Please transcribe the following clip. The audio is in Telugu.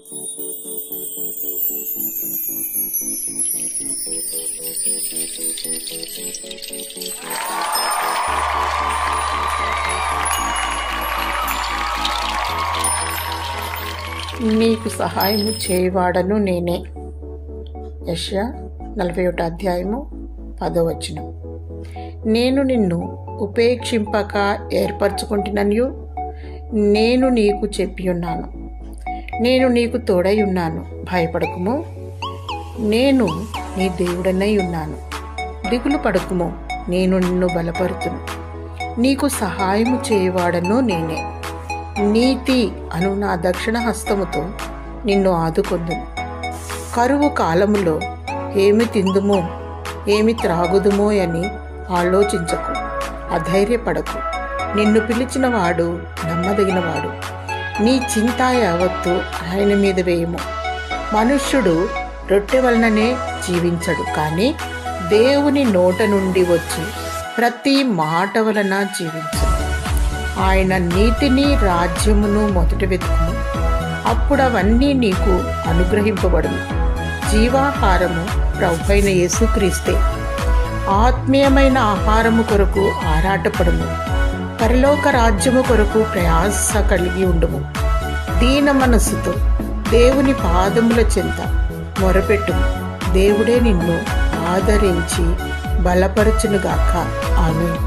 నీకు సహాయము చేయవాడను నేనే. యెషయా 41 అధ్యాయము 10వ వచనం. నేను నిన్ను ఉపేక్షింపక ఏర్పరచుకుంటున్నయు నేను నీకు చెప్పియున్నాను. నేను నీకు తోడై ఉన్నాను, భయపడకుము. నేను నీ దేవుడనై ఉన్నాను, దిగులు పడకుము. నేను నిన్ను బలపరుతును, నీకు సహాయము చేయవాడను నేనే. నీతి అను నా దక్షిణ హస్తముతో నిన్ను ఆదుకొందును. కరువు కాలములో ఏమి తిందుమో ఏమి త్రాగుదుమో అని ఆలోచించకు, అధైర్యపడకు. నిన్ను పిలిచిన వాడు నమ్మదగినవాడు. నీ చింత యావత్తు ఆయన మీద వేయము. మనుష్యుడు రొట్టె వలననే జీవించడు, కానీ దేవుని నోట నుండి వచ్చి ప్రతి మాట వలన జీవించు. ఆయన నీతిని రాజ్యమును మొదట వెతుకుము, అప్పుడు అవన్నీ నీకు అనుగ్రహింపబడును. జీవాహారము ప్రభువైన యేసుక్రీస్తే. ఆత్మీయమైన ఆహారము కొరకు ఆరాటపడుము. పరలోక రాజ్యము కొరకు ప్రయాస కలిగి ఉండుము. దీన మనస్సుతో దేవుని పాదముల చెంత మొరపెట్టుము. దేవుడే నిన్ను ఆదరించి బలపరచునుగాక. ఆమేన్.